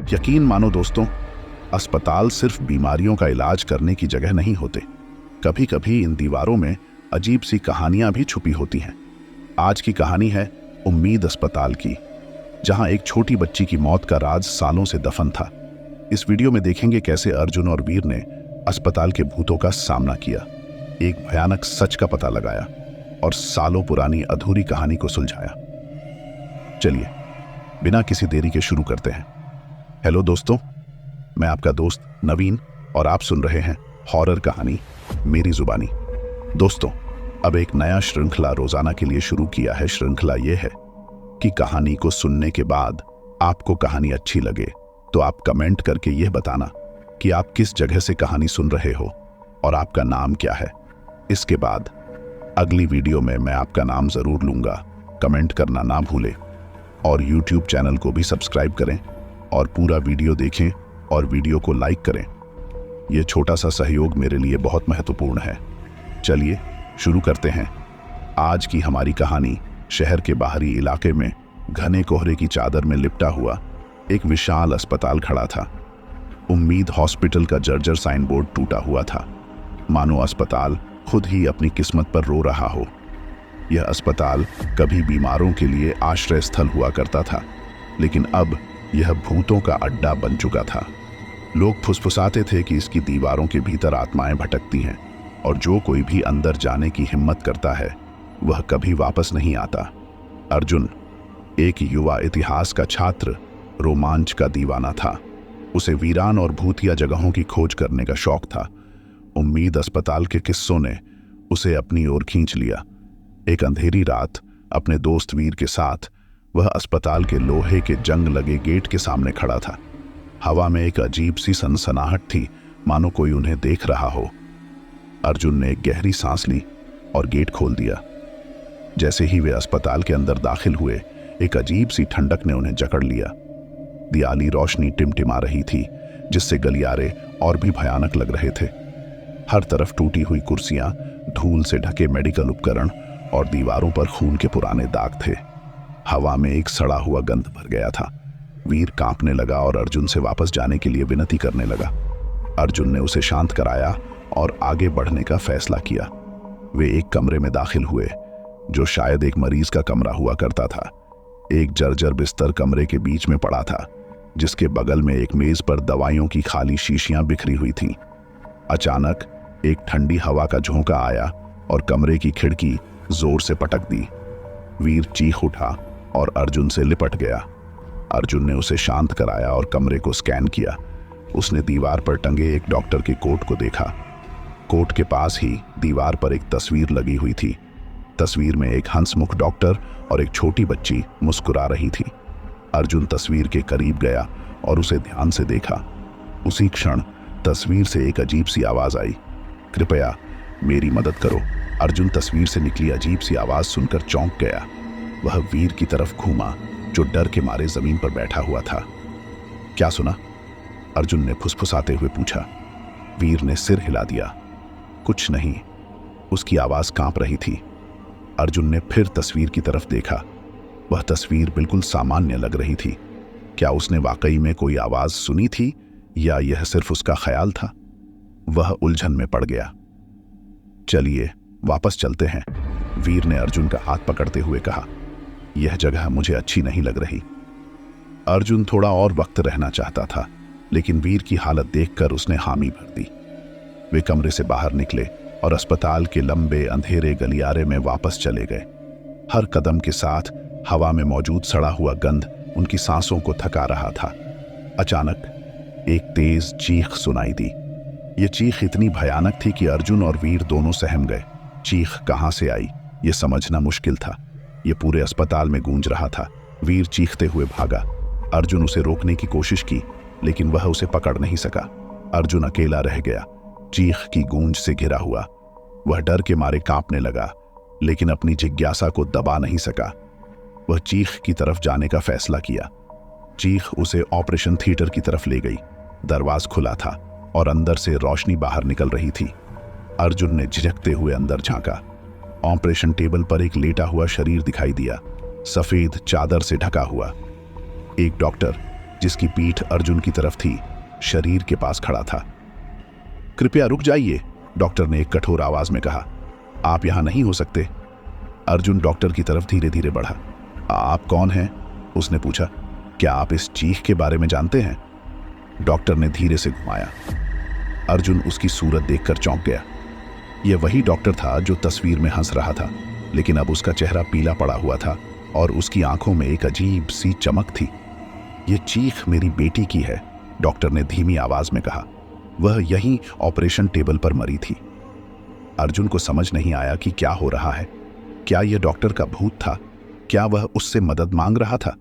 यकीन मानो दोस्तों, अस्पताल सिर्फ बीमारियों का इलाज करने की जगह नहीं होते। कभी कभी इन दीवारों में अजीब सी कहानियां भी छुपी होती हैं। आज की कहानी है उम्मीद अस्पताल की, जहां एक छोटी बच्ची की मौत का राज सालों से दफन था। इस वीडियो में देखेंगे कैसे अर्जुन और वीर ने अस्पताल के भूतों का सामना किया, एक भयानक सच का पता लगाया और सालों पुरानी अधूरी कहानी को सुलझाया। चलिए बिना किसी देरी के शुरू करते हैं। हेलो दोस्तों, मैं आपका दोस्त नवीन और आप सुन रहे हैं हॉरर कहानी मेरी जुबानी। दोस्तों, अब एक नया श्रृंखला रोजाना के लिए शुरू किया है। श्रृंखला यह है कि कहानी को सुनने के बाद आपको कहानी अच्छी लगे तो आप कमेंट करके यह बताना कि आप किस जगह से कहानी सुन रहे हो और आपका नाम क्या है। इसके बाद अगली वीडियो में मैं आपका नाम जरूर लूंगा। कमेंट करना ना भूलें और यूट्यूब चैनल को भी सब्सक्राइब करें और पूरा वीडियो देखें और वीडियो को लाइक करें। यह छोटा सा सहयोग मेरे लिए बहुत महत्वपूर्ण है। चलिए शुरू करते हैं। आज की हमारी कहानी शहर के बाहरी इलाके में घने कोहरे की चादर में लिपटा हुआ एक विशाल अस्पताल खड़ा था। उम्मीद हॉस्पिटल का जर्जर साइन बोर्ड टूटा हुआ था, मानो अस्पताल खुद ही अपनी किस्मत पर रो रहा हो। यह अस्पताल कभी बीमारों के लिए आश्रय स्थल हुआ करता था, लेकिन अब यह भूतों का अड्डा बन चुका था। लोग फुसफुसाते थे कि इसकी दीवारों के भीतर आत्माएं भटकती हैं और जो कोई भी अंदर जाने की हिम्मत करता है वह कभी वापस नहीं आता। अर्जुन, एक युवा इतिहास का छात्र, रोमांच का दीवाना था। उसे वीरान और भूतिया जगहों की खोज करने का शौक था। उम्मीद अस्पताल के किस्सों ने उसे अपनी ओर खींच लिया। एक अंधेरी रात अपने दोस्त वीर के साथ वह अस्पताल के लोहे के जंग लगे गेट के सामने खड़ा था। हवा में एक अजीब सी सनसनाहट थी, मानो कोई उन्हें देख रहा हो। अर्जुन ने एक गहरी सांस ली और गेट खोल दिया। जैसे ही वे अस्पताल के अंदर दाखिल हुए, एक अजीब सी ठंडक ने उन्हें जकड़ लिया। दियाली रोशनी टिमटिमा रही थी, जिससे गलियारे और भी भयानक लग रहे थे। हर तरफ टूटी हुई कुर्सियां, धूल से ढके मेडिकल उपकरण और दीवारों पर खून के पुराने दाग थे। हवा में एक सड़ा हुआ गंध भर गया था। वीर कांपने लगा और अर्जुन से वापस जाने के लिए विनती करने लगा। अर्जुन ने उसे शांत कराया और आगे बढ़ने का फैसला किया। वे एक कमरे में दाखिल हुए, जो शायद एक मरीज का कमरा हुआ करता था। एक जर्जर बिस्तर कमरे के बीच में पड़ा था, जिसके बगल में एक मेज पर दवाइयों की खाली शीशियां बिखरी हुई थीं। अचानक एक ठंडी हवा का झोंका आया और कमरे की खिड़की जोर से पटक दी। वीर चीख उठा और अर्जुन से लिपट गया। अर्जुन ने उसे शांत कराया और कमरे को स्कैन किया। उसने दीवार पर टंगे एक डॉक्टर के कोट को देखा। कोट के पास ही दीवार पर एक तस्वीर लगी हुई थी। तस्वीर में एक हंसमुख डॉक्टर और एक छोटी बच्ची मुस्कुरा रही थी। अर्जुन तस्वीर के करीब गया और उसे ध्यान से देखा। उसी क्षण तस्वीर से एक अजीब सी आवाज आई, कृपया मेरी मदद करो। अर्जुन तस्वीर से निकली अजीब सी आवाज सुनकर चौंक गया। वह वीर की तरफ घूमा, जो डर के मारे जमीन पर बैठा हुआ था। क्या सुना? अर्जुन ने फुसफुसाते हुए पूछा। वीर ने सिर हिला दिया। कुछ नहीं, उसकी आवाज कांप रही थी। अर्जुन ने फिर तस्वीर की तरफ देखा। वह तस्वीर बिल्कुल सामान्य लग रही थी। क्या उसने वाकई में कोई आवाज सुनी थी या यह सिर्फ उसका ख्याल था? वह उलझन में पड़ गया। चलिए वापस चलते हैं, वीर ने अर्जुन का हाथ पकड़ते हुए कहा। यह जगह मुझे अच्छी नहीं लग रही। अर्जुन थोड़ा और वक्त रहना चाहता था, लेकिन वीर की हालत देखकर उसने हामी भर दी। वे कमरे से बाहर निकले और अस्पताल के लंबे अंधेरे गलियारे में वापस चले गए। हर कदम के साथ हवा में मौजूद सड़ा हुआ गंध उनकी सांसों को थका रहा था। अचानक एक तेज चीख सुनाई दी। यह चीख इतनी भयानक थी कि अर्जुन और वीर दोनों सहम गए। चीख कहां से आई, यह समझना मुश्किल था। यह पूरे अस्पताल में गूंज रहा था। वीर चीखते हुए भागा। अर्जुन उसे रोकने की कोशिश की, लेकिन वह उसे पकड़ नहीं सका। अर्जुन अकेला रह गया, चीख की गूंज से घिरा हुआ। वह डर के मारे कांपने लगा, लेकिन अपनी जिज्ञासा को दबा नहीं सका। वह चीख की तरफ जाने का फैसला किया। चीख उसे ऑपरेशन थिएटर की तरफ ले गई। दरवाजा खुला था और अंदर से रोशनी बाहर निकल रही थी। अर्जुन ने झिझकते हुए अंदर झांका। ऑपरेशन टेबल पर एक लेटा हुआ शरीर दिखाई दिया, सफेद चादर से ढका हुआ। एक डॉक्टर जिसकी पीठ अर्जुन की तरफ थी, शरीर के पास खड़ा था। कृपया रुक जाइए, डॉक्टर ने एक कठोर आवाज में कहा। आप यहां नहीं हो सकते। अर्जुन डॉक्टर की तरफ धीरे धीरे बढ़ा। आप कौन हैं? उसने पूछा। क्या आप इस चीख के बारे में जानते हैं? डॉक्टर ने धीरे से घुमाया। अर्जुन उसकी सूरत देखकर चौंक गया। यह वही डॉक्टर था जो तस्वीर में हंस रहा था, लेकिन अब उसका चेहरा पीला पड़ा हुआ था और उसकी आंखों में एक अजीब सी चमक थी। यह चीख मेरी बेटी की है, डॉक्टर ने धीमी आवाज में कहा। वह यहीं ऑपरेशन टेबल पर मरी थी। अर्जुन को समझ नहीं आया कि क्या हो रहा है। क्या यह डॉक्टर का भूत था? क्या वह उससे मदद मांग रहा था?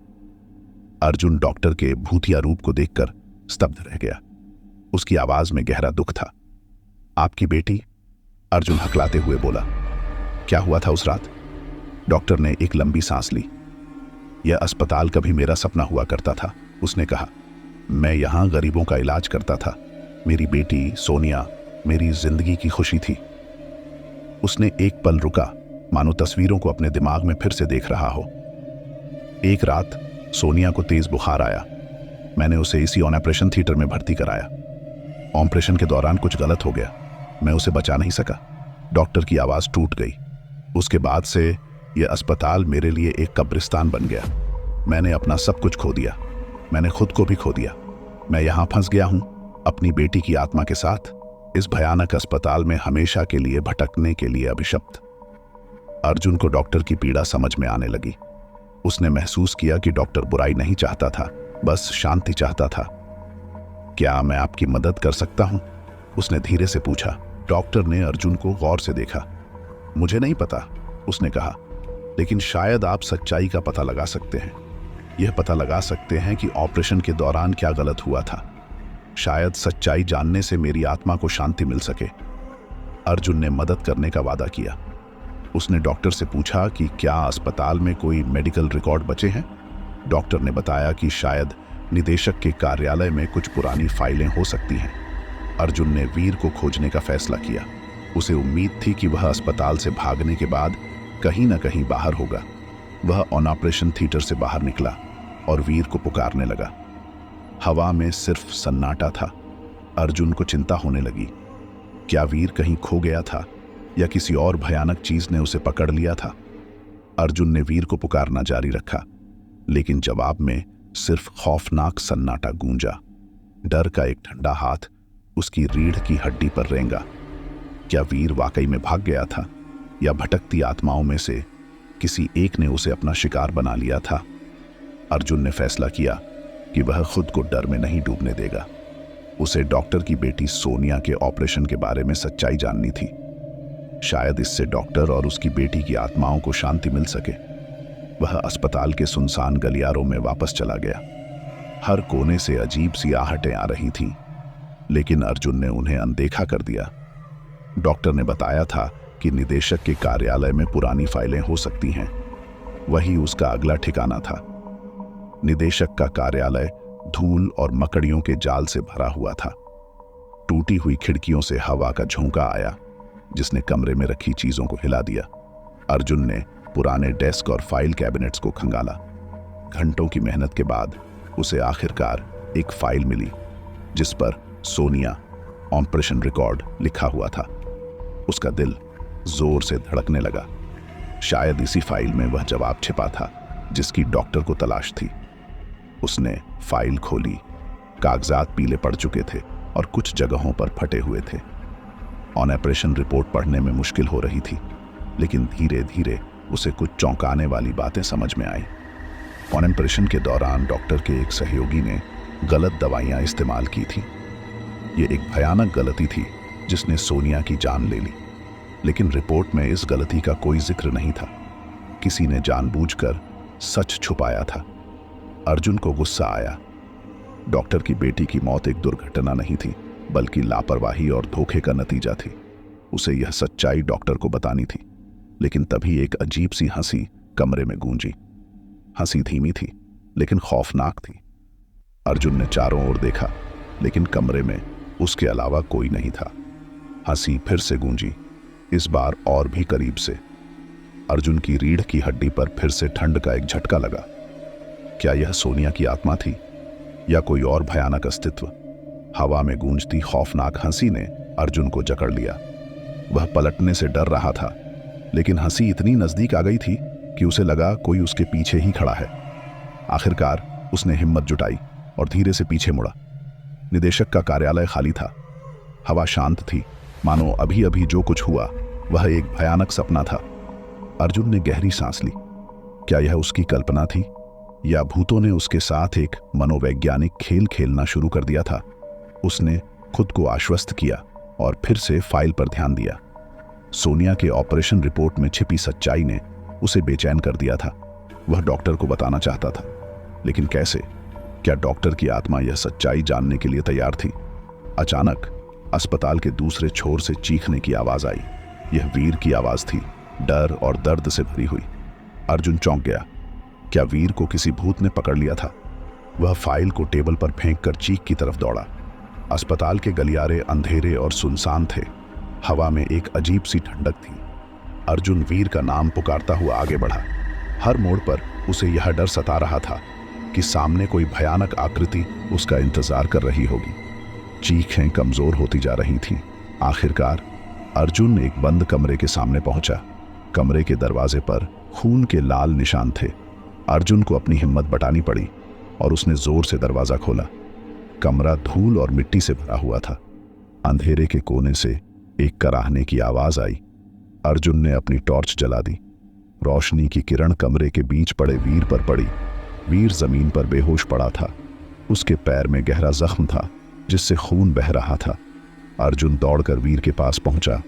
अर्जुन डॉक्टर के भूतिया रूप को देखकर स्तब्ध रह गया। उसकी आवाज में गहरा दुख था। आपकी बेटी? अर्जुन हकलाते हुए बोला। क्या हुआ था उस रात? डॉक्टर ने एक लंबी सांस ली। यह अस्पताल कभी मेरा सपना हुआ करता था, उसने कहा। मैं यहां गरीबों का इलाज करता था। मेरी बेटी सोनिया मेरी जिंदगी की खुशी थी। उसने एक पल रुका, मानो तस्वीरों को अपने दिमाग में फिर से देख रहा हो। एक रात सोनिया को तेज बुखार आया। मैंने उसे इसी ऑपरेशन थिएटर में भर्ती कराया। ऑपरेशन के दौरान कुछ गलत हो गया। मैं उसे बचा नहीं सका। डॉक्टर की आवाज टूट गई। उसके बाद से यह अस्पताल मेरे लिए एक कब्रिस्तान बन गया। मैंने अपना सब कुछ खो दिया। मैंने खुद को भी खो दिया। मैं यहां फंस गया हूं, अपनी बेटी की आत्मा के साथ, इस भयानक अस्पताल में हमेशा के लिए भटकने के लिए अभिशप्त। अर्जुन को डॉक्टर की पीड़ा समझ में आने लगी। उसने महसूस किया कि डॉक्टर बुराई नहीं चाहता था, बस शांति चाहता था। क्या मैं आपकी मदद कर सकता हूं? उसने धीरे से पूछा। डॉक्टर ने अर्जुन को गौर से देखा। मुझे नहीं पता, उसने कहा, लेकिन शायद आप सच्चाई का पता लगा सकते हैं। यह पता लगा सकते हैं कि ऑपरेशन के दौरान क्या गलत हुआ था। शायद सच्चाई जानने से मेरी आत्मा को शांति मिल सके। अर्जुन ने मदद करने का वादा किया। उसने डॉक्टर से पूछा कि क्या अस्पताल में कोई मेडिकल रिकॉर्ड बचे हैं। डॉक्टर ने बताया कि शायद निदेशक के कार्यालय में कुछ पुरानी फाइलें हो सकती हैं। अर्जुन ने वीर को खोजने का फैसला किया। उसे उम्मीद थी कि वह अस्पताल से भागने के बाद कहीं न कहीं बाहर होगा। वह ऑपरेशन थिएटर से बाहर निकला और वीर को पुकारने लगा। हवा में सिर्फ सन्नाटा था। अर्जुन को चिंता होने लगी। क्या वीर कहीं खो गया था या किसी और भयानक चीज ने उसे पकड़ लिया था? अर्जुन ने वीर को पुकारना जारी रखा, लेकिन जवाब में सिर्फ खौफनाक सन्नाटा गूंजा। डर का एक ठंडा हाथ उसकी रीढ़ की हड्डी पर रेंगा। क्या वीर वाकई में भाग गया था या भटकती आत्माओं में से किसी एक ने उसे अपना शिकार बना लिया था? अर्जुन ने फैसला किया कि वह खुद को डर में नहीं डूबने देगा। उसे डॉक्टर की बेटी सोनिया के ऑपरेशन के बारे में सच्चाई जाननी थी। शायद इससे डॉक्टर और उसकी बेटी की आत्माओं को शांति मिल सके। वह अस्पताल के सुनसान गलियारों में वापस चला गया। हर कोने से अजीब सी आहटें आ रही थीं, लेकिन अर्जुन ने उन्हें अनदेखा कर दिया। डॉक्टर ने बताया था कि निदेशक के कार्यालय में पुरानी फाइलें हो सकती हैं। वही उसका अगला ठिकाना था। निदेशक का कार्यालय धूल और मकड़ियों के जाल से भरा हुआ था। टूटी हुई खिड़कियों से हवा का झोंका आया, जिसने कमरे में रखी चीजों को हिला दिया। अर्जुन ने पुराने डेस्क और फाइल कैबिनेट्स को खंगाला। घंटों की मेहनत के बाद उसे आखिरकार एक फाइल मिली, जिस पर सोनिया ऑपरेशन रिकॉर्ड लिखा हुआ था। उसका दिल जोर से धड़कने लगा। शायद इसी फाइल में वह जवाब छिपा था जिसकी डॉक्टर को तलाश थी। उसने फाइल खोली। कागजात पीले पड़ चुके थे और कुछ जगहों पर फटे हुए थे। ऑपरेशन रिपोर्ट पढ़ने में मुश्किल हो रही थी, लेकिन धीरे धीरे उसे कुछ चौंकाने वाली बातें समझ में आई। ऑपरेशन के दौरान डॉक्टर के एक सहयोगी ने गलत दवाइयां इस्तेमाल की थी। ये एक भयानक गलती थी जिसने सोनिया की जान ले ली, लेकिन रिपोर्ट में इस गलती का कोई जिक्र नहीं था। किसी ने जानबूझकर सच छुपाया था। अर्जुन को गुस्सा आया। डॉक्टर की बेटी की मौत एक दुर्घटना नहीं थी, बल्कि लापरवाही और धोखे का नतीजा थी। उसे यह सच्चाई डॉक्टर को बतानी थी। लेकिन तभी एक अजीब सी हंसी कमरे में गूंजी। हंसी धीमी थी, लेकिन खौफनाक थी। अर्जुन ने चारों ओर देखा, लेकिन कमरे में उसके अलावा कोई नहीं था। हंसी फिर से गूंजी, इस बार और भी करीब से। अर्जुन की रीढ़ की हड्डी पर फिर से ठंड का एक झटका लगा। क्या यह सोनिया की आत्मा थी? या कोई और भयानक अस्तित्व? हवा में गूंजती खौफनाक हंसी ने अर्जुन को जकड़ लिया। वह पलटने से डर रहा था, लेकिन हंसी इतनी नजदीक आ गई थी कि उसे लगा कोई उसके पीछे ही खड़ा है। आखिरकार उसने हिम्मत जुटाई और धीरे से पीछे मुड़ा। निदेशक का कार्यालय खाली था। हवा शांत थी, मानो अभी अभी जो कुछ हुआ वह एक भयानक सपना था। अर्जुन ने गहरी सांस ली। क्या यह उसकी कल्पना थी, या भूतों ने उसके साथ एक मनोवैज्ञानिक खेल खेलना शुरू कर दिया था? उसने खुद को आश्वस्त किया और फिर से फाइल पर ध्यान दिया। सोनिया के ऑपरेशन रिपोर्ट में छिपी सच्चाई ने उसे बेचैन कर दिया था। वह डॉक्टर को बताना चाहता था, लेकिन कैसे? क्या डॉक्टर की आत्मा यह सच्चाई जानने के लिए तैयार थी? अचानक अस्पताल के दूसरे छोर से चीखने की आवाज आई। यह वीर की आवाज थी, डर और दर्द से भरी हुई। अर्जुन चौंक गया। क्या वीर को किसी भूत ने पकड़ लिया था? वह फाइल को टेबल पर फेंककर चीख की तरफ दौड़ा। अस्पताल के गलियारे अंधेरे और सुनसान थे। हवा में एक अजीब सी ठंडक थी। अर्जुन वीर का नाम पुकारता हुआ आगे बढ़ा। हर मोड़ पर उसे यह डर सता रहा था कि सामने कोई भयानक आकृति उसका इंतजार कर रही होगी। चीखें कमजोर होती जा रही थीं। आखिरकार अर्जुन एक बंद कमरे के सामने पहुंचा। कमरे के दरवाजे पर खून के लाल निशान थे। अर्जुन को अपनी हिम्मत बटानी पड़ी और उसने जोर से दरवाजा खोला। कमरा धूल और मिट्टी से भरा हुआ था। अंधेरे के कोने से एक कराहने की आवाज आई। अर्जुन ने अपनी टॉर्च जला दी। रोशनी की किरण कमरे के बीच पड़े वीर पर पड़ी। वीर जमीन पर बेहोश पड़ा था। उसके पैर में गहरा जख्म था जिससे खून बह रहा था। अर्जुन दौड़कर वीर के पास पहुंचा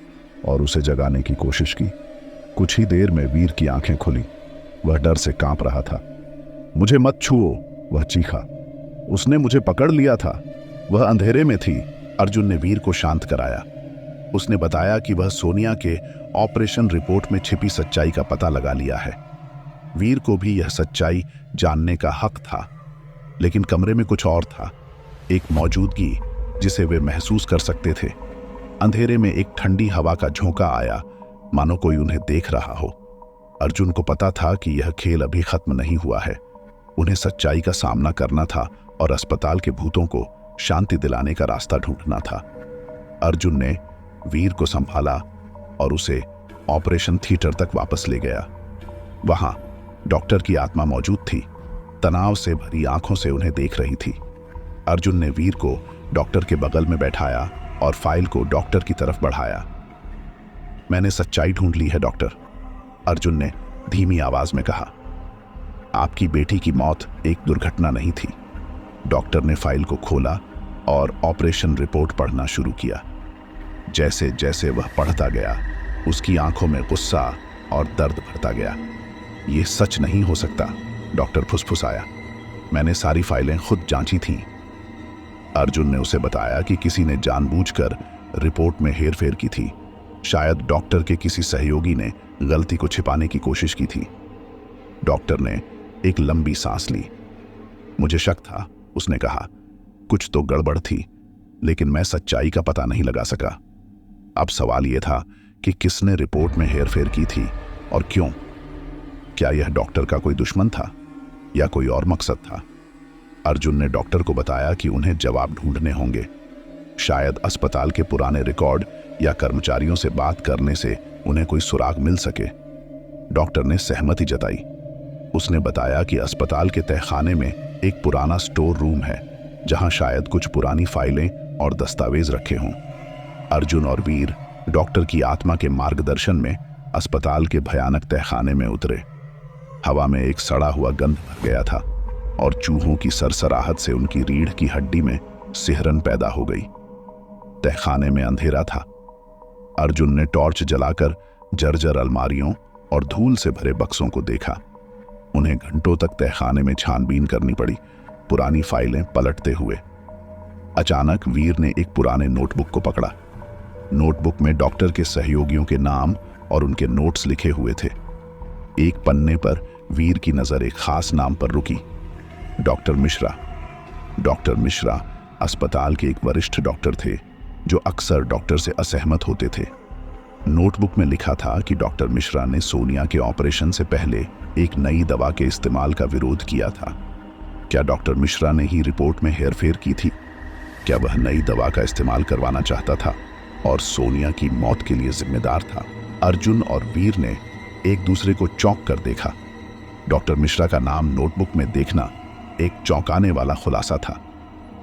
और उसे जगाने की कोशिश की। कुछ ही देर में वीर की आंखें खुली। वह डर से कांप रहा था। मुझे मत छुओ, वह चीखा। उसने मुझे पकड़ लिया था, वह अंधेरे में थी। अर्जुन ने वीर को शांत कराया। उसने बताया कि वह सोनिया के ऑपरेशन रिपोर्ट में छिपी सच्चाई का पता लगा लिया है। वीर को भी यह सच्चाई जानने का हक था, लेकिन कमरे में कुछ और था, एक मौजूदगी जिसे वे महसूस कर सकते थे। अंधेरे में एक ठंडी हवा का झोंका आया, मानो कोई उन्हें देख रहा हो। अर्जुन को पता था कि यह खेल अभी खत्म नहीं हुआ है। उन्हें सच्चाई का सामना करना था और अस्पताल के भूतों को शांति दिलाने का रास्ता ढूंढना था। अर्जुन ने वीर को संभाला और उसे ऑपरेशन थिएटर तक वापस ले गया। वहां डॉक्टर की आत्मा मौजूद थी, तनाव से भरी आंखों से उन्हें देख रही थी। अर्जुन ने वीर को डॉक्टर के बगल में बैठाया और फाइल को डॉक्टर की तरफ बढ़ाया। मैंने सच्चाई ढूंढ ली है डॉक्टर, अर्जुन ने धीमी आवाज में कहा। आपकी बेटी की मौत एक दुर्घटना नहीं थी। डॉक्टर ने फाइल को खोला और ऑपरेशन रिपोर्ट पढ़ना शुरू किया। जैसे जैसे वह पढ़ता गया, उसकी आंखों में गुस्सा और दर्द भरता गया। यह सच नहीं हो सकता, डॉक्टर फुसफुसाया। मैंने सारी फाइलें खुद जांची थीं। अर्जुन ने उसे बताया कि किसी ने जानबूझकर रिपोर्ट में हेरफेर की थी। शायद डॉक्टर के किसी सहयोगी ने गलती को छिपाने की कोशिश की थी। डॉक्टर ने एक लंबी सांस ली। मुझे शक था, उसने कहा। कुछ तो गड़बड़ थी, लेकिन मैं सच्चाई का पता नहीं लगा सका। अब सवाल यह था कि किसने रिपोर्ट में हेरफेर की थी और क्यों? क्या यह डॉक्टर का कोई दुश्मन था या कोई और मकसद था? अर्जुन ने डॉक्टर को बताया कि उन्हें जवाब ढूंढने होंगे। शायद अस्पताल के पुराने रिकॉर्ड या कर्मचारियों से बात करने से उन्हें कोई सुराग मिल सके। डॉक्टर ने सहमति जताई। उसने बताया कि अस्पताल के तहखाने में एक पुराना स्टोर रूम है, जहां शायद कुछ पुरानी फाइलें और दस्तावेज रखे हों। अर्जुन और वीर डॉक्टर की आत्मा के मार्गदर्शन में अस्पताल के भयानक तहखाने में उतरे। हवा में एक सड़ा हुआ गंध भर गया था और चूहों की सरसराहट से उनकी रीढ़ की हड्डी में सिहरन पैदा हो गई। तहखाने में अंधेरा था। अर्जुन ने टॉर्च जलाकर जर्जर अलमारियों और धूल से भरे बक्सों को देखा। उन्हें घंटों तक तहखाने में छानबीन करनी पड़ी, पुरानी फाइलें पलटते हुए। अचानक वीर ने एक पुराने नोटबुक को पकड़ा। नोटबुक में डॉक्टर के सहयोगियों के नाम और उनके नोट्स लिखे हुए थे। एक पन्ने पर वीर की नजर एक खास नाम पर रुकी, डॉक्टर मिश्रा। डॉक्टर मिश्रा अस्पताल के एक वरिष्ठ डॉक्टर थे जो अक्सर डॉक्टर से असहमत होते थे। नोटबुक में लिखा था कि डॉक्टर मिश्रा ने सोनिया के ऑपरेशन से पहले एक नई दवा के इस्तेमाल का विरोध किया था। क्या डॉक्टर मिश्रा ने ही रिपोर्ट में हेरफेर की थी? क्या वह नई दवा का इस्तेमाल करवाना चाहता था और सोनिया की मौत के लिए जिम्मेदार था? अर्जुन और वीर ने एक दूसरे को चौंक कर देखा। डॉक्टर मिश्रा का नाम नोटबुक में देखना एक चौंकाने वाला खुलासा था।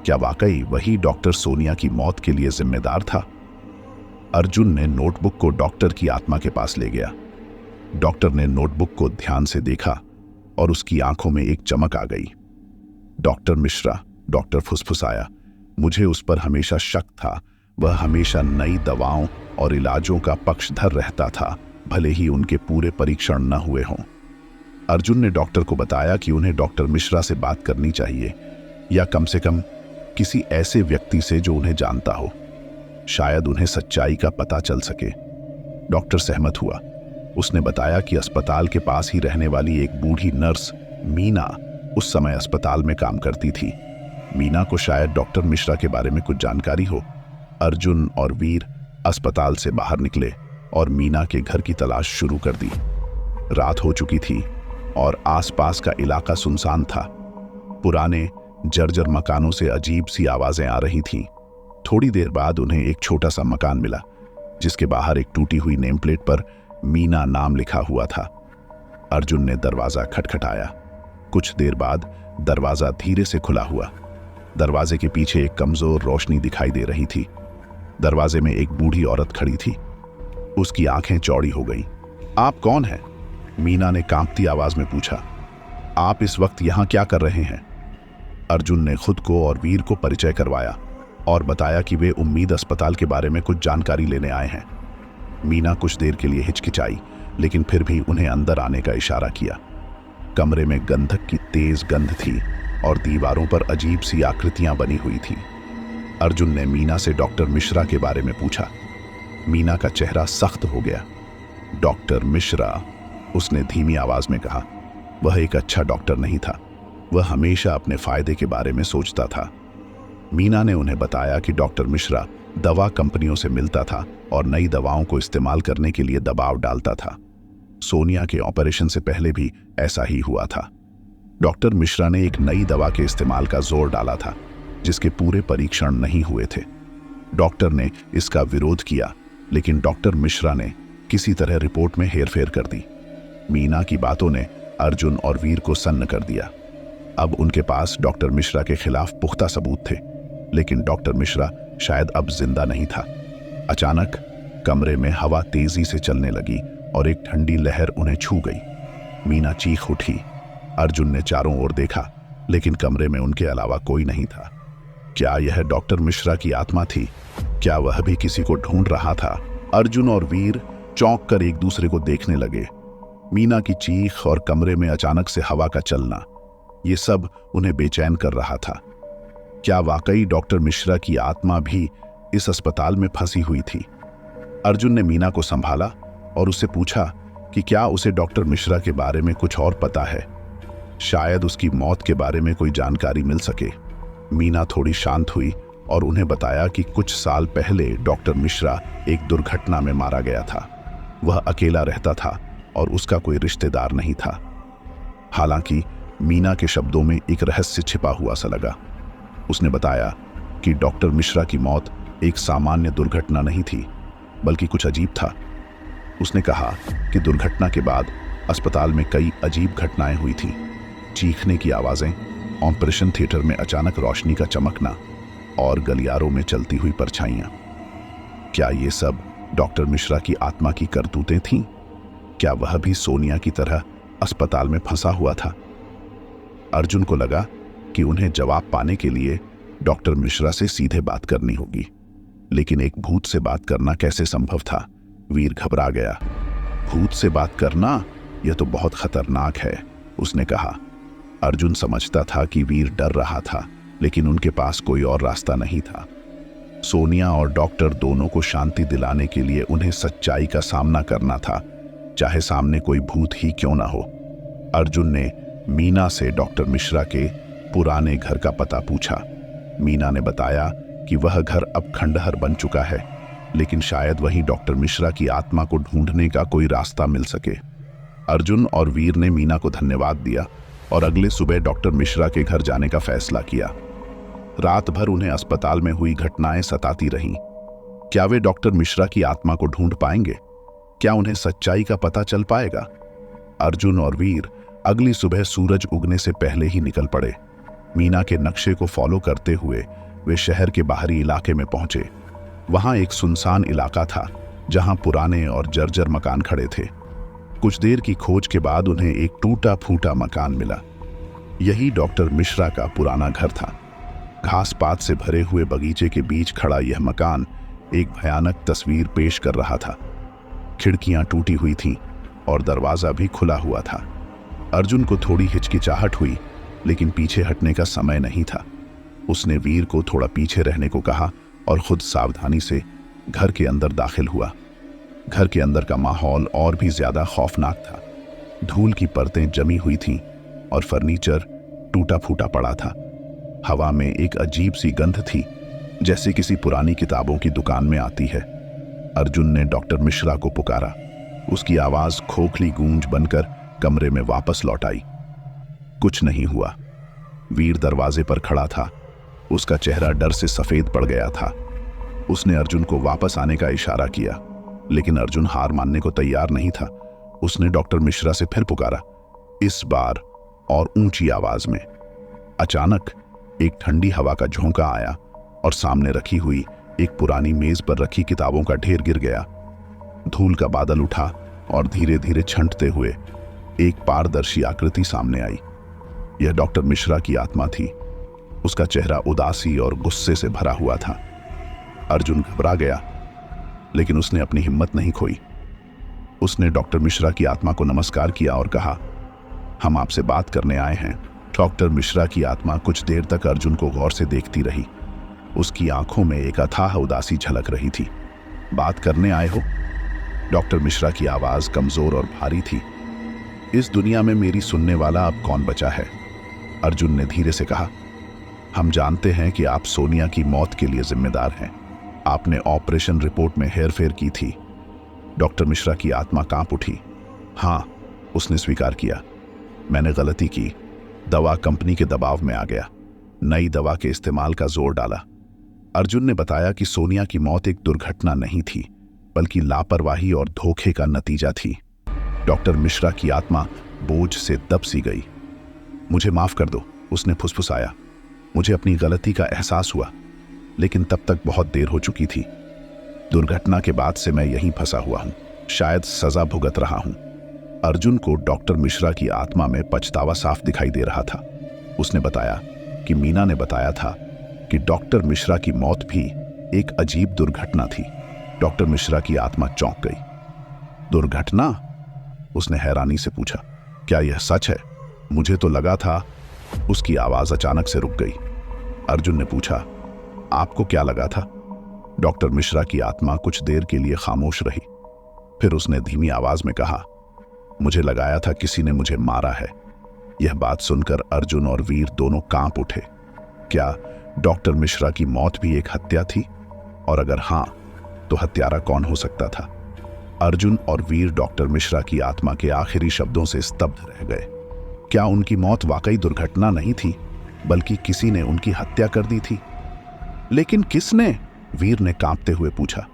क्या वाकई वही डॉक्टर सोनिया की मौत के लिए जिम्मेदार था? अर्जुन ने नोटबुक को डॉक्टर की आत्मा के पास ले गया। डॉक्टर ने नोटबुक को ध्यान से देखा और उसकी आंखों में एक चमक आ गई। डॉक्टर मिश्रा, डॉक्टर फुसफुसाया, मुझे उस पर हमेशा शक था। वह हमेशा नई दवाओं और इलाजों का पक्षधर रहता था, भले ही उनके पूरे परीक्षण न हुए हों। अर्जुन ने डॉक्टर को बताया कि उन्हें डॉक्टर मिश्रा से बात करनी चाहिए, या कम से कम किसी ऐसे व्यक्ति से जो उन्हें जानता हो। शायद उन्हें सच्चाई का पता चल सके। डॉक्टर सहमत हुआ। उसने बताया कि अस्पताल के पास ही रहने वाली एक बूढ़ी नर्स मीना उस समय अस्पताल में काम करती थी। मीना को शायद डॉक्टर मिश्रा के बारे में कुछ जानकारी हो। अर्जुन और वीर अस्पताल से बाहर निकले और मीना के घर की तलाश शुरू कर दी। रात हो चुकी थी और आसपास का इलाका सुनसान था। पुराने जर्जर मकानों से अजीब सी आवाजें आ रही थीं। थोड़ी देर बाद उन्हें एक छोटा सा मकान मिला, जिसके बाहर एक टूटी हुई नेम प्लेट पर मीना नाम लिखा हुआ था। अर्जुन ने दरवाजा खटखटाया। कुछ देर बाद दरवाजा धीरे से खुला हुआ। दरवाजे के पीछे एक कमजोर रोशनी दिखाई दे रही थी। दरवाजे में एक बूढ़ी औरत खड़ी थी। उसकी आंखें चौड़ी हो गई। आप कौन हैं? मीना ने कांपती आवाज में पूछा। आप इस वक्त यहां क्या कर रहे हैं? अर्जुन ने खुद को और वीर को परिचय करवाया और बताया कि वे उम्मीद अस्पताल के बारे में कुछ जानकारी लेने आए हैं। मीना कुछ देर के लिए हिचकिचाई, लेकिन फिर भी उन्हें अंदर आने का इशारा किया। कमरे में गंधक की तेज गंध थी और दीवारों पर अजीब सी आकृतियां बनी हुई थीं। अर्जुन ने मीना से डॉक्टर मिश्रा के बारे में पूछा। मीना का चेहरा सख्त हो गया। डॉक्टर मिश्रा, उसने धीमी आवाज में कहा, वह एक अच्छा डॉक्टर नहीं था। वह हमेशा अपने फायदे के बारे में सोचता था। मीना ने उन्हें बताया कि डॉक्टर मिश्रा दवा कंपनियों से मिलता था और नई दवाओं को इस्तेमाल करने के लिए दबाव डालता था। सोनिया के ऑपरेशन से पहले भी ऐसा ही हुआ था। डॉक्टर मिश्रा ने एक नई दवा के इस्तेमाल का जोर डाला था, जिसके पूरे परीक्षण नहीं हुए थे। डॉक्टर ने इसका विरोध किया, लेकिन डॉक्टर मिश्रा ने किसी तरह रिपोर्ट में हेरफेर कर दी। मीना की बातों ने अर्जुन और वीर को सन्न कर दिया। अब उनके पास डॉक्टर मिश्रा के खिलाफ पुख्ता सबूत थे, लेकिन डॉक्टर मिश्रा शायद अब जिंदा नहीं था। अचानक कमरे में हवा तेजी से चलने लगी और एक ठंडी लहर उन्हें छू गई। मीना चीख उठी। अर्जुन ने चारों ओर देखा, लेकिन कमरे में उनके अलावा कोई नहीं था। क्या यह डॉक्टर मिश्रा की आत्मा थी? क्या वह भी किसी को ढूंढ रहा था? अर्जुन और वीर चौंक कर एक दूसरे को देखने लगे। मीना की चीख और कमरे में अचानक से हवा का चलना, ये सब उन्हें बेचैन कर रहा था। क्या वाकई डॉक्टर मिश्रा की आत्मा भी इस अस्पताल में फंसी हुई थी? अर्जुन ने मीना को संभाला और उससे पूछा कि क्या उसे डॉक्टर मिश्रा के बारे में कुछ और पता है। शायद उसकी मौत के बारे में कोई जानकारी मिल सके। मीना थोड़ी शांत हुई और उन्हें बताया कि कुछ साल पहले डॉक्टर मिश्रा एक दुर्घटना में मारा गया था। वह अकेला रहता था और उसका कोई रिश्तेदार नहीं था। हालांकि मीना के शब्दों में एक रहस्य छिपा हुआ सा लगा। उसने बताया कि डॉक्टर मिश्रा की मौत एक सामान्य दुर्घटना नहीं थी, बल्कि कुछ अजीब था। उसने कहा कि दुर्घटना के बाद अस्पताल में कई अजीब घटनाएं हुई थीं। चीखने की आवाजें, ऑपरेशन थिएटर में अचानक रोशनी का चमकना और गलियारों में चलती हुई परछाइयां। क्या ये सब डॉक्टर मिश्रा की आत्मा की करतूतें थीं? क्या वह भी सोनिया की तरह अस्पताल में फंसा हुआ था? अर्जुन को लगा कि उन्हें जवाब पाने के लिए डॉक्टर मिश्रा से सीधे बात करनी होगी, लेकिन एक भूत से बात करना कैसे संभव था? वीर घबरा गया। भूत से बात करना, यह तो बहुत खतरनाक है, उसने कहा। अर्जुन समझता था कि वीर डर रहा था, लेकिन उनके पास कोई और रास्ता नहीं था। सोनिया और डॉक्टर दोनों को शांति दिलाने के लिए उन्हें सच्चाई का सामना करना था, चाहे सामने कोई भूत ही क्यों ना हो। अर्जुन ने मीना से डॉक्टर मिश्रा के पुराने घर का पता पूछा। मीना ने बताया कि वह घर अब खंडहर बन चुका है, लेकिन शायद वहीं डॉक्टर मिश्रा की आत्मा को ढूंढने का कोई रास्ता मिल सके। अर्जुन और वीर ने मीना को धन्यवाद दिया और अगले सुबह डॉक्टर मिश्रा के घर जाने का फैसला किया। रात भर उन्हें अस्पताल में हुई घटनाएं सताती रहीं। क्या वे डॉक्टर मिश्रा की आत्मा को ढूंढ पाएंगे? क्या उन्हें सच्चाई का पता चल पाएगा? अर्जुन और वीर अगली सुबह सूरज उगने से पहले ही निकल पड़े। मीना के नक्शे को फॉलो करते हुए वे शहर के बाहरी इलाके में पहुंचे। वहां एक सुनसान इलाका था जहां पुराने और जर्जर मकान खड़े थे। कुछ देर की खोज के बाद उन्हें एक टूटा फूटा मकान मिला। यही डॉक्टर मिश्रा का पुराना घर था। घास पात से भरे हुए बगीचे के बीच खड़ा यह मकान एक भयानक तस्वीर पेश कर रहा था। खिड़कियां टूटी हुई थीं और दरवाजा भी खुला हुआ था। अर्जुन को थोड़ी हिचकिचाहट हुई, लेकिन पीछे हटने का समय नहीं था। उसने वीर को थोड़ा पीछे रहने को कहा और खुद सावधानी से घर के अंदर दाखिल हुआ। घर के अंदर का माहौल और भी ज्यादा खौफनाक था। धूल की परतें जमी हुई थीं और फर्नीचर टूटा फूटा पड़ा था। हवा में एक अजीब सी गंध थी, जैसे किसी पुरानी किताबों की दुकान में आती है। अर्जुन ने डॉक्टर मिश्रा को पुकारा। उसकी आवाज खोखली गूंज बनकर कमरे में वापस लौट आई। कुछ नहीं हुआ। वीर दरवाजे पर खड़ा था। उसका चेहरा डर से सफेद पड़ गया था। उसने अर्जुन को वापस आने का इशारा किया, लेकिन अर्जुन हार मानने को तैयार नहीं था। उसने डॉक्टर मिश्रा से फिर पुकारा, इस बार और ऊंची आवाज में। अचानक एक ठंडी हवा का झोंका आया और सामने रखी हुई एक पुरानी मेज पर रखी किताबों का ढेर गिर गया। धूल का बादल उठा और धीरे धीरे छंटते हुए एक पारदर्शी आकृति सामने आई। यह डॉक्टर मिश्रा की आत्मा थी। उसका चेहरा उदासी और गुस्से से भरा हुआ था। अर्जुन घबरा गया, लेकिन उसने अपनी हिम्मत नहीं खोई। उसने डॉक्टर मिश्रा की आत्मा को नमस्कार किया और कहा, हम आपसे बात करने आए हैं। डॉक्टर मिश्रा की आत्मा कुछ देर तक अर्जुन को गौर से देखती रही। उसकी आंखों में एक अथाह उदासी झलक रही थी। बात करने आए हो? डॉक्टर मिश्रा की आवाज कमजोर और भारी थी। इस दुनिया में मेरी सुनने वाला अब कौन बचा है? अर्जुन ने धीरे से कहा, हम जानते हैं कि आप सोनिया की मौत के लिए जिम्मेदार हैं। आपने ऑपरेशन रिपोर्ट में हेरफेर की थी। डॉक्टर मिश्रा की आत्मा कांप उठी। हाँ, उसने स्वीकार किया, मैंने गलती की। दवा कंपनी के दबाव में आ गया। नई दवा के इस्तेमाल का जोर डाला। अर्जुन ने बताया कि सोनिया की मौत एक दुर्घटना नहीं थी, बल्कि लापरवाही और धोखे का नतीजा थी। डॉक्टर मिश्रा की आत्मा बोझ से दब सी गई। मुझे माफ कर दो, उसने फुसफुसाया। मुझे अपनी गलती का एहसास हुआ, लेकिन तब तक बहुत देर हो चुकी थी। दुर्घटना के बाद से मैं यहीं फंसा हुआ हूं, शायद सजा भुगत रहा हूं। अर्जुन को डॉक्टर मिश्रा की आत्मा में पछतावा साफ दिखाई दे रहा था। उसने बताया कि मीना ने बताया था कि डॉक्टर मिश्रा की मौत भी एक अजीब दुर्घटना थी। डॉक्टर मिश्रा की आत्मा चौंक गई। दुर्घटना? उसने हैरानी से पूछा, क्या यह सच है? मुझे तो लगा था। उसकी आवाज अचानक से रुक गई। अर्जुन ने पूछा, आपको क्या लगा था? डॉक्टर मिश्रा की आत्मा कुछ देर के लिए खामोश रही। फिर उसने धीमी आवाज में कहा, मुझे लगाया था किसी ने मुझे मारा है। यह बात सुनकर अर्जुन और वीर दोनों कांप उठे। क्या डॉक्टर मिश्रा की मौत भी एक हत्या थी? और अगर हां, तो हत्यारा कौन हो सकता था? अर्जुन और वीर डॉक्टर मिश्रा की आत्मा के आखिरी शब्दों से स्तब्ध रह गए। क्या उनकी मौत वाकई दुर्घटना नहीं थी, बल्कि किसी ने उनकी हत्या कर दी थी? लेकिन किसने? वीर ने कांपते हुए पूछा।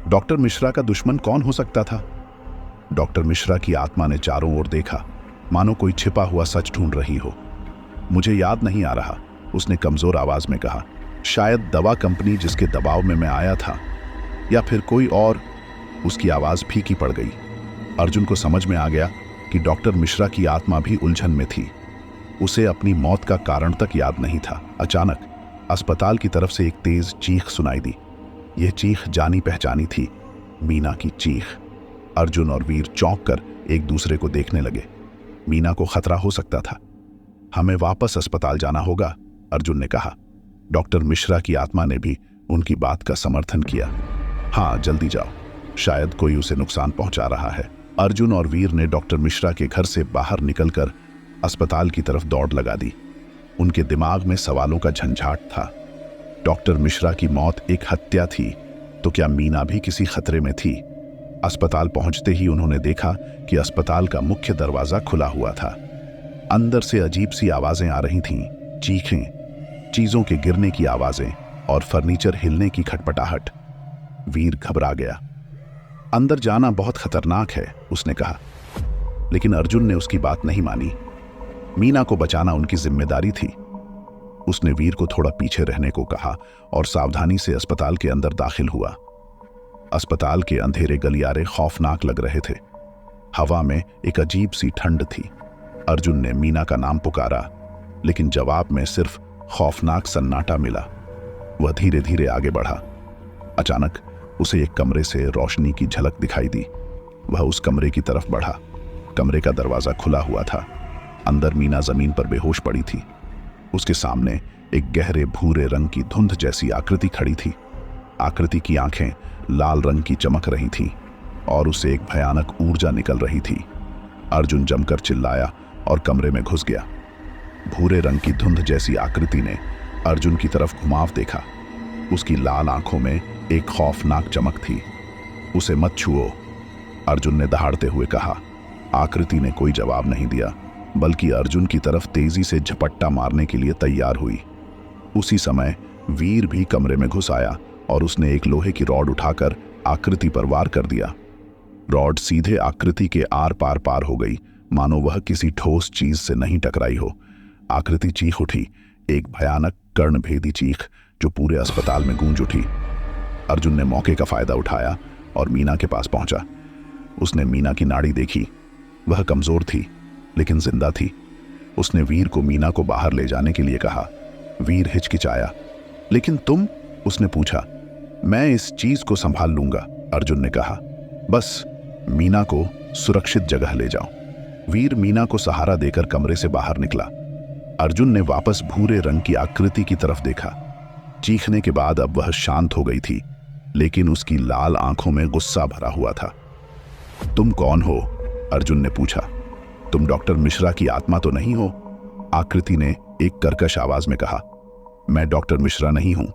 डॉक्टर मिश्रा का दुश्मन कौन हो सकता था? डॉक्टर मिश्रा की आत्मा ने चारों ओर देखा, मानो कोई छिपा हुआ सच ढूंढ रही हो। मुझे याद नहीं आ रहा, उसने कमजोर आवाज में कहा। शायद दवा कंपनी जिसके दबाव में मैं आया था, या फिर कोई और। उसकी आवाज फीकी पड़ गई। अर्जुन को समझ में आ गया कि डॉक्टर मिश्रा की आत्मा भी उलझन में थी। उसे अपनी मौत का कारण तक याद नहीं था। अचानक अस्पताल की तरफ से एक तेज चीख सुनाई दी। यह चीख जानी पहचानी थी, मीना की चीख। अर्जुन और वीर चौंक कर एक दूसरे को देखने लगे। मीना को खतरा हो सकता था। हमें वापस अस्पताल जाना होगा, अर्जुन ने कहा। डॉक्टर मिश्रा की आत्मा ने भी उनकी बात का समर्थन किया। हाँ, जल्दी जाओ, शायद कोई उसे नुकसान पहुंचा रहा है। अर्जुन और वीर ने डॉक्टर मिश्रा के घर से बाहर निकलकर अस्पताल की तरफ दौड़ लगा दी। उनके दिमाग में सवालों का झंझाट था। डॉक्टर मिश्रा की मौत एक हत्या थी, तो क्या मीना भी किसी खतरे में थी? अस्पताल पहुंचते ही उन्होंने देखा कि अस्पताल का मुख्य दरवाजा खुला हुआ था। अंदर से अजीब सी आवाजें आ रही थीं, चीखें, चीजों के गिरने की आवाजें और फर्नीचर हिलने की खटपटाहट। वीर घबरा गया। अंदर जाना बहुत खतरनाक है, उसने कहा, लेकिन अर्जुन ने उसकी बात नहीं मानी। मीना को बचाना उनकी जिम्मेदारी थी। उसने वीर को थोड़ा पीछे रहने को कहा और सावधानी से अस्पताल के अंदर दाखिल हुआ। अस्पताल के अंधेरे गलियारे खौफनाक लग रहे थे। हवा में एक अजीब सी ठंड थी। अर्जुन ने मीना का नाम पुकारा, लेकिन जवाब में सिर्फ खौफनाक सन्नाटा मिला। वह धीरे धीरे आगे बढ़ा। अचानक उसे एक कमरे से रोशनी की झलक दिखाई दी। वह उस कमरे की तरफ बढ़ा। कमरे का दरवाजा खुला हुआ था। अंदर मीना जमीन पर बेहोश पड़ी थी। उसके सामने एक गहरे भूरे रंग की धुंध जैसी आकृति खड़ी थी। आकृति की आंखें लाल रंग की चमक रही थीं और उसे एक भयानक ऊर्जा निकल रही थी। अर्जुन जमकर चिल्लाया और कमरे में घुस गया। भूरे रंग की धुंध जैसी आकृति ने अर्जुन की तरफ घुमाव देखा। उसकी लाल आंखों में एक खौफनाक चमक थी। उसे मत छुओ, अर्जुन ने दहाड़ते हुए कहा। आकृति ने कोई जवाब नहीं दिया, बल्कि अर्जुन की तरफ तेजी से झपट्टा मारने के लिए तैयार हुई। उसी समय वीर भी कमरे में घुस आया और उसने एक लोहे की रॉड उठाकर आकृति पर वार कर दिया। रॉड सीधे आकृति के आर पार पार हो गई, मानो वह किसी ठोस चीज से नहीं टकराई हो। आकृति चीख उठी, एक भयानक कर्णभेदी चीख जो पूरे अस्पताल में गूंज उठी। अर्जुन ने मौके का फायदा उठाया और मीना के पास पहुंचा। उसने मीना की नाड़ी देखी। वह कमजोर थी, लेकिन जिंदा थी। उसने वीर को मीना को बाहर ले जाने के लिए कहा। वीर हिचकिचाया। लेकिन तुम? उसने पूछा। मैं इस चीज को संभाल लूंगा, अर्जुन ने कहा। बस मीना को सुरक्षित जगह ले जाओ। वीर मीना को सहारा देकर कमरे से बाहर निकला। अर्जुन ने वापस भूरे रंग की आकृति की तरफ देखा। चीखने के बाद अब वह शांत हो गई थी, लेकिन उसकी लाल आंखों में गुस्सा भरा हुआ था। तुम कौन हो? अर्जुन ने पूछा। तुम डॉक्टर मिश्रा की आत्मा तो नहीं हो? आकृति ने एक कर्कश आवाज में कहा। मैं डॉक्टर मिश्रा नहीं हूं।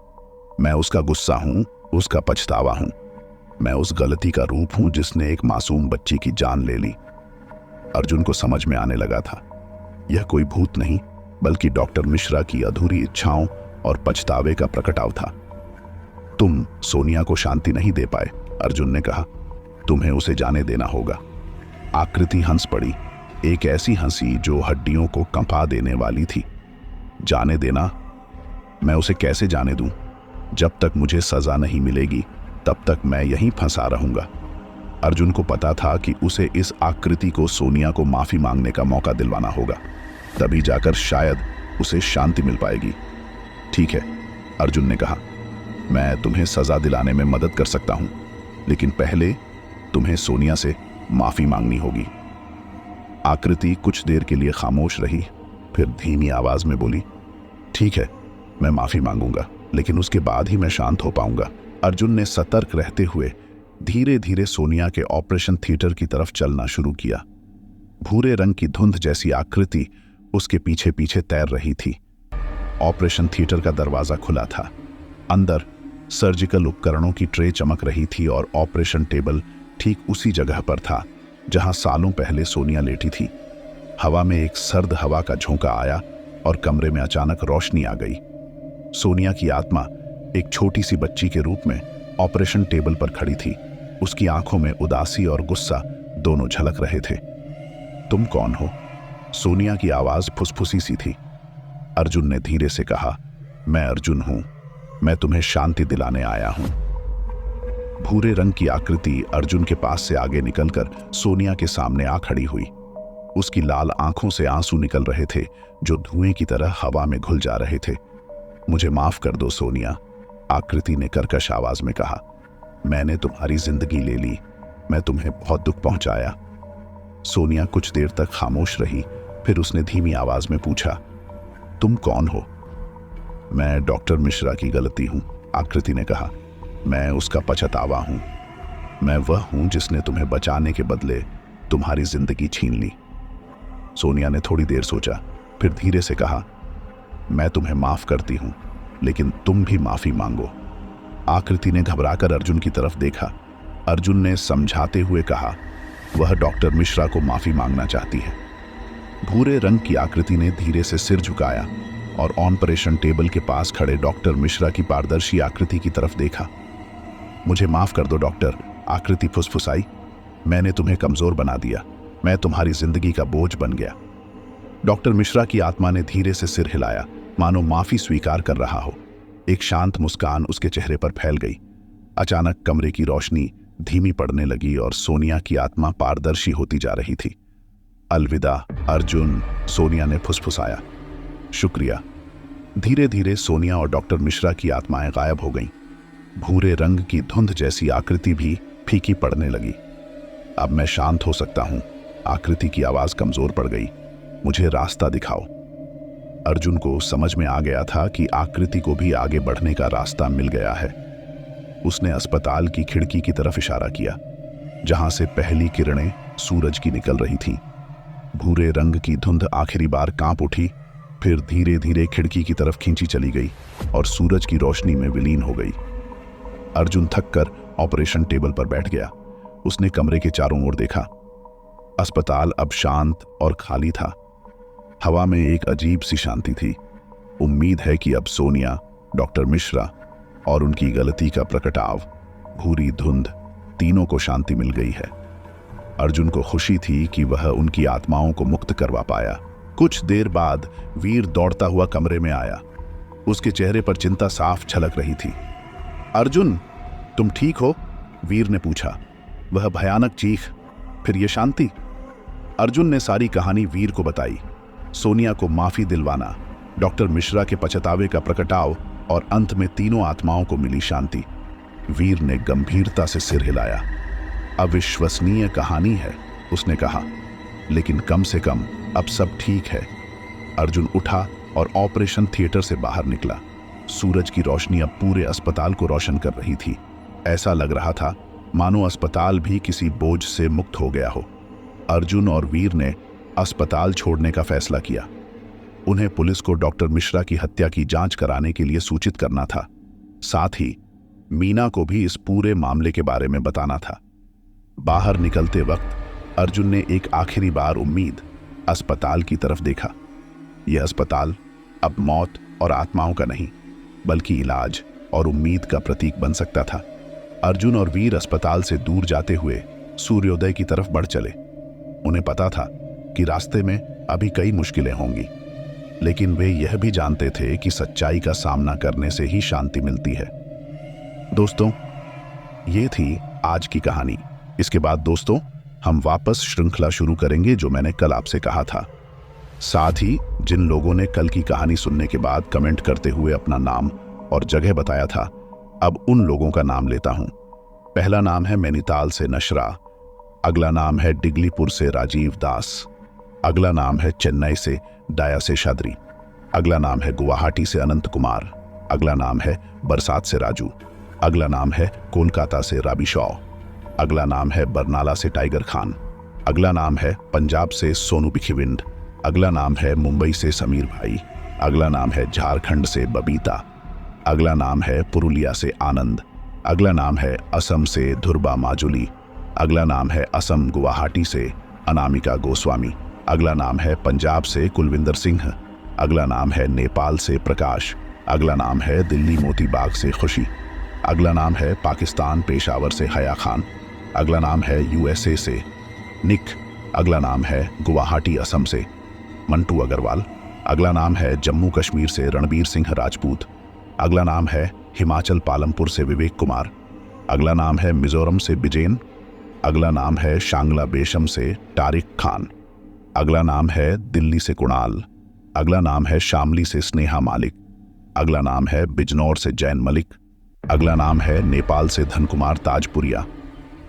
मैं उसका गुस्सा हूं, उसका पछतावा हूं। मैं उस गलती का रूप हूं जिसने एक मासूम बच्ची की जान ले ली। अर्जुन को समझ में आने लगा था, यह कोई भूत नहीं, बल्कि डॉक्टर मिश्रा की अधूरी इच्छाओं और पछतावे का प्रकटाव था। तुम सोनिया को शांति नहीं दे पाए, अर्जुन ने कहा। तुम्हें उसे जाने देना होगा। आकृति हंस पड़ी, एक ऐसी हंसी जो हड्डियों को कंपा देने वाली थी। जाने देना? मैं उसे कैसे जाने दूं? जब तक मुझे सजा नहीं मिलेगी तब तक मैं यहीं फंसा रहूंगा। अर्जुन को पता था कि उसे इस आकृति को सोनिया को माफी मांगने का मौका दिलवाना होगा, तभी जाकर शायद उसे शांति मिल पाएगी। ठीक है, अर्जुन ने कहा, मैं तुम्हें सजा दिलाने में मदद कर सकता हूं, लेकिन पहले तुम्हें सोनिया से माफी मांगनी होगी। आकृति कुछ देर के लिए खामोश रही, फिर धीमी आवाज में बोली, ठीक है, मैं माफी मांगूंगा, लेकिन उसके बाद ही मैं शांत हो पाऊंगा। अर्जुन ने सतर्क रहते हुए धीरे धीरे सोनिया के ऑपरेशन थिएटर की तरफ चलना शुरू किया। भूरे रंग की धुंध जैसी आकृति उसके पीछे पीछे तैर रही थी। ऑपरेशन थिएटर का दरवाजा खुला था। अंदर सर्जिकल उपकरणों की ट्रे चमक रही थी और ऑपरेशन टेबल ठीक उसी जगह पर था जहां सालों पहले सोनिया लेटी थी। हवा में एक सर्द हवा का झोंका आया और कमरे में अचानक रोशनी आ गई। सोनिया की आत्मा एक छोटी सी बच्ची के रूप में ऑपरेशन टेबल पर खड़ी थी। उसकी आंखों में उदासी और गुस्सा दोनों झलक रहे थे। तुम कौन हो? सोनिया की आवाज फुसफुसी सी थी। अर्जुन ने धीरे से कहा, मैं अर्जुन हूं, मैं तुम्हें शांति दिलाने आया हूं। भूरे रंग की आकृति अर्जुन के पास से आगे निकलकर सोनिया के सामने आ खड़ी हुई। उसकी लाल आंखों से आंसू निकल रहे थे जो धुएं की तरह हवा में घुल जा रहे थे। मुझे माफ कर दो सोनिया, आकृति ने कर्कश आवाज में कहा। मैंने तुम्हारी जिंदगी ले ली, मैं तुम्हें बहुत दुख पहुंचाया। सोनिया कुछ देर तक खामोश रही, फिर उसने धीमी आवाज में पूछा, तुम कौन हो? मैं डॉक्टर मिश्रा की गलती हूं, आकृति ने कहा। मैं उसका पछतावा हूं। मैं वह हूं जिसने तुम्हें बचाने के बदले तुम्हारी जिंदगी छीन ली। सोनिया ने थोड़ी देर सोचा, फिर धीरे से कहा, मैं तुम्हें माफ करती हूं, लेकिन तुम भी माफी मांगो। आकृति ने घबराकर अर्जुन की तरफ देखा। अर्जुन ने समझाते हुए कहा, वह डॉक्टर मिश्रा को माफी मांगना चाहती है। भूरे रंग की आकृति ने धीरे से सिर झुकाया और ऑपरेशन टेबल के पास खड़े डॉक्टर मिश्रा की पारदर्शी आकृति की तरफ देखा। मुझे माफ कर दो डॉक्टर, आकृति फुसफुसाई। मैंने तुम्हें कमजोर बना दिया, मैं तुम्हारी जिंदगी का बोझ बन गया। डॉक्टर मिश्रा की आत्मा ने धीरे से सिर हिलाया, मानो माफी स्वीकार कर रहा हो। एक शांत मुस्कान उसके चेहरे पर फैल गई। अचानक कमरे की रोशनी धीमी पड़ने लगी और सोनिया की आत्मा पारदर्शी होती जा रही थी। अलविदा अर्जुन, सोनिया ने फुसफुसाया। शुक्रिया। धीरे धीरे सोनिया और डॉक्टर मिश्रा की आत्माएं गायब हो गईं। भूरे रंग की धुंध जैसी आकृति भी फीकी पड़ने लगी। अब मैं शांत हो सकता हूं। आकृति की आवाज कमजोर पड़ गई। मुझे रास्ता दिखाओ। अर्जुन को समझ में आ गया था कि आकृति को भी आगे बढ़ने का रास्ता मिल गया है। उसने अस्पताल की खिड़की की तरफ इशारा किया, जहां से पहली किरणें सूरज की निकल रही थीं। भूरे रंग की धुंध आखिरी बार कांप उठी, फिर धीरे धीरे खिड़की की तरफ खींची चली गई और सूरज की रोशनी में विलीन हो गई। अर्जुन थककर ऑपरेशन टेबल पर बैठ गया। उसने कमरे के चारों ओर देखा। अस्पताल अब शांत और खाली था। हवा में एक अजीब सी शांति थी। उम्मीद है कि अब सोनिया, डॉक्टर मिश्रा और उनकी गलती का प्रकटाव, भूरी धुंध, तीनों को शांति मिल गई है। अर्जुन को खुशी थी कि वह उनकी आत्माओं को मुक्त करवा पाया। कुछ देर बाद वीर दौड़ता हुआ कमरे में आया। उसके चेहरे पर चिंता साफ झलक रही थी। अर्जुन, तुम ठीक हो? वीर ने पूछा। वह भयानक चीख, फिर ये शांति। अर्जुन ने सारी कहानी वीर को बताई। सोनिया को माफी दिलवाना, डॉक्टर मिश्रा के पछतावे का प्रकटाव और अंत में तीनों आत्माओं को मिली शांति। वीर ने गंभीरता से सिर हिलाया। अविश्वसनीय कहानी है, उसने कहा, लेकिन कम से कम अब सब ठीक है। अर्जुन उठा और ऑपरेशन थिएटर से बाहर निकला। सूरज की रोशनी अब पूरे अस्पताल को रोशन कर रही थी। ऐसा लग रहा था मानो अस्पताल भी किसी बोझ से मुक्त हो गया हो। अर्जुन और वीर ने अस्पताल छोड़ने का फैसला किया। उन्हें पुलिस को डॉक्टर मिश्रा की हत्या की जांच कराने के लिए सूचित करना था। साथ ही मीना को भी इस पूरे मामले के बारे में बताना था। बाहर निकलते वक्त अर्जुन ने एक आखिरी बार उम्मीद अस्पताल की तरफ देखा। यह अस्पताल अब मौत और आत्माओं का नहीं, बल्कि इलाज और उम्मीद का प्रतीक बन सकता था। अर्जुन और वीर अस्पताल से दूर जाते हुए सूर्योदय की तरफ बढ़ चले। उन्हें पता था कि रास्ते में अभी कई मुश्किलें होंगी, लेकिन वे यह भी जानते थे कि सच्चाई का सामना करने से ही शांति मिलती है। दोस्तों, ये थी आज की कहानी। इसके बाद दोस्तों, हम वापस श्रृंखला शुरू करेंगे जो मैंने कल आपसे कहा था। साथ ही जिन लोगों ने कल की कहानी सुनने के बाद कमेंट करते हुए अपना नाम और जगह बताया था, अब उन लोगों का नाम लेता हूं। पहला नाम है नैनीताल से नशरा। अगला नाम है डिगलीपुर से राजीव दास। अगला नाम है चेन्नई से डाया से शादरी। अगला नाम है गुवाहाटी से अनंत कुमार। अगला नाम है बरसात से राजू। अगला नाम है कोलकाता से राबी शॉ। अगला नाम है बरनाला से टाइगर खान। अगला नाम है पंजाब से सोनू बिखिविंड। अगला नाम है मुंबई से समीर भाई। अगला नाम है झारखंड से बबीता। अगला नाम है पुरुलिया से आनंद। अगला नाम है असम से धुरबा माजुली। अगला नाम है असम गुवाहाटी से अनामिका गोस्वामी। अगला नाम है पंजाब से कुलविंदर सिंह। अगला नाम है नेपाल से प्रकाश। अगला नाम है दिल्ली मोतीबाग से खुशी। अगला नाम है पाकिस्तान पेशावर से हया खान। अगला नाम है यूएसए से निक। अगला नाम है गुवाहाटी असम से मंटू अग्रवाल। अगला नाम है जम्मू कश्मीर से रणबीर सिंह राजपूत। अगला नाम है हिमाचल पालमपुर से विवेक कुमार। अगला नाम है मिजोरम से बिजेन। अगला नाम है शांगला बेशम से तारिक खान। अगला नाम है दिल्ली से कुणाल। अगला नाम है शामली से स्नेहा मालिक। अगला नाम है बिजनौर से जैन मलिक। अगला नाम है नेपाल से धनकुमार ताजपुरिया।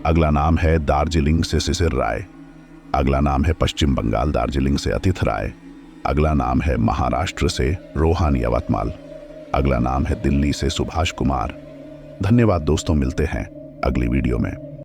अगला नाम है दार्जिलिंग से शिशिर राय। अगला नाम है पश्चिम बंगाल दार्जिलिंग से अतिथ राय। अगला नाम है महाराष्ट्र से रोहान यवतमाल। अगला नाम है दिल्ली से सुभाष कुमार। धन्यवाद दोस्तों, मिलते हैं अगली वीडियो में।